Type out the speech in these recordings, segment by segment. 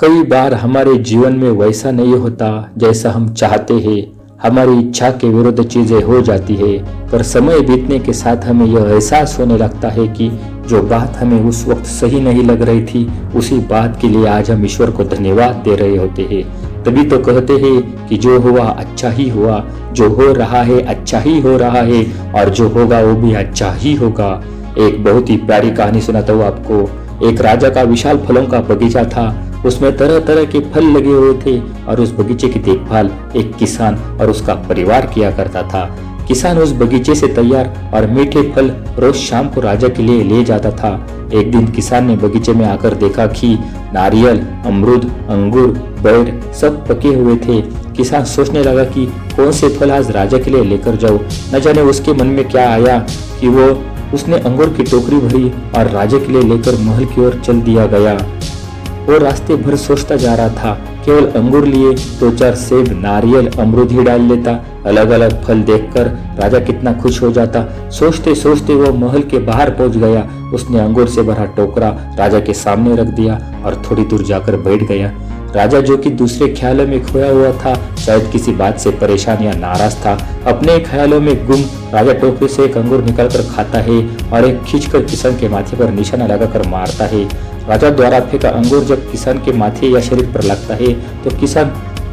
कई बार हमारे जीवन में वैसा नहीं होता जैसा हम चाहते हैं। हमारी इच्छा के विरुद्ध चीजें हो जाती है, पर समय बीतने के साथ हमें यह एहसास होने लगता है कि जो बात हमें उस वक्त सही नहीं लग रही थी, उसी बात के लिए आज हम ईश्वर को धन्यवाद दे रहे होते हैं। तभी तो कहते हैं कि जो हुआ अच्छा ही हुआ, जो हो रहा है अच्छा ही हो रहा है, और जो होगा वो भी अच्छा ही होगा। एक बहुत ही प्यारी कहानी सुनाता हूँ आपको। एक राजा का विशाल फलों का बगीचा था। उसमें तरह तरह के फल लगे हुए थे और उस बगीचे की देखभाल एक किसान और उसका परिवार किया करता था। किसान उस बगीचे से तैयार और मीठे फल रोज शाम को राजा के लिए ले जाता था। एक दिन किसान ने बगीचे में आकर देखा कि नारियल, अमरूद, अंगूर, बेर सब पके हुए थे। किसान सोचने लगा कि कौन से फल आज राजा के लिए लेकर जाऊं। न जाने उसके मन में क्या आया कि उसने अंगूर की टोकरी भरी और राजा के लिए लेकर महल की ओर चल दिया गया। वो रास्ते भर सोचता जा रहा था, केवल अंगूर लिए 2-4 सेब, नारियल, अमरूद ही डाल लेता। अलग अलग फल देखकर राजा कितना खुश हो जाता। सोचते सोचते वो महल के बाहर पहुंच गया। उसने अंगूर से भरा टोकरा राजा के सामने रख दिया और थोड़ी दूर जाकर बैठ गया। राजा, जो कि दूसरे ख्यालों में खोया हुआ था, शायद किसी बात से परेशान या नाराज था, अपने ख्यालों में गुम राजा टोकरी से एक अंगूर निकालकर खाता है और एक खींचकर किसान के माथे पर निशाना लगाकर मारता है। राजा द्वारा फेंका अंगूर जब किसान के माथे या शरीर पर लगता है तो किसान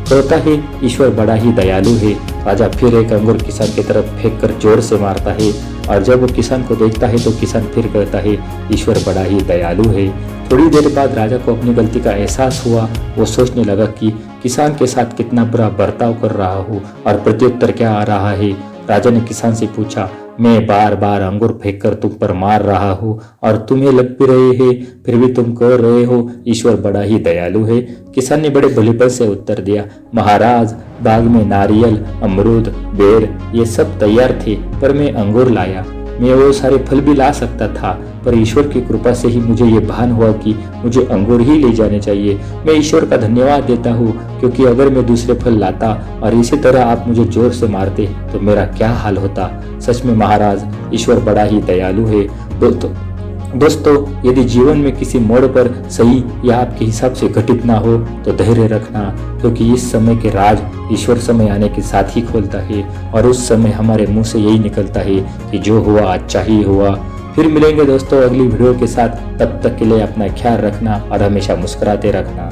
कहता है, ईश्वर बड़ा ही दयालु है। राजा फिर एक अंगूर किसान की तरफ फेंककर जोर से मारता है और जब वो किसान को देखता है तो किसान फिर कहता है, ईश्वर बड़ा ही दयालु है। थोड़ी देर बाद राजा को अपनी गलती का एहसास हुआ। वो सोचने लगा कि किसान के साथ कितना बुरा बर्ताव कर रहा हूँ और प्रत्युत्तर क्या आ रहा है। राजा ने किसान से पूछा, मैं बार बार अंगूर फेंककर तुम पर मार रहा हूँ और तुम्हें लग भी रहे हैं, फिर भी तुम कह रहे हो ईश्वर बड़ा ही दयालु है। किसान ने बड़े भलीपन से उत्तर दिया, महाराज, बाग में नारियल, अमरूद, बेर ये सब तैयार थे, पर मैं अंगूर लाया। मैं वो सारे फल भी ला सकता था, पर ईश्वर की कृपा से ही मुझे ये भान हुआ कि मुझे अंगूर ही ले जाने चाहिए। मैं ईश्वर का धन्यवाद देता हूँ, क्योंकि अगर मैं दूसरे फल लाता और इसी तरह आप मुझे जोर से मारते तो मेरा क्या हाल होता। सच में महाराज, ईश्वर बड़ा ही दयालु है। दोस्तों, यदि जीवन में किसी मोड़ पर सही या आपके हिसाब से घटित ना हो तो धैर्य रखना, क्योंकि इस समय के राज ईश्वर समय आने के साथ ही खोलता है और उस समय हमारे मुंह से यही निकलता है कि जो हुआ अच्छा ही हुआ। फिर मिलेंगे दोस्तों अगली वीडियो के साथ। तब तक के लिए अपना ख्याल रखना और हमेशा मुस्कुराते रखना।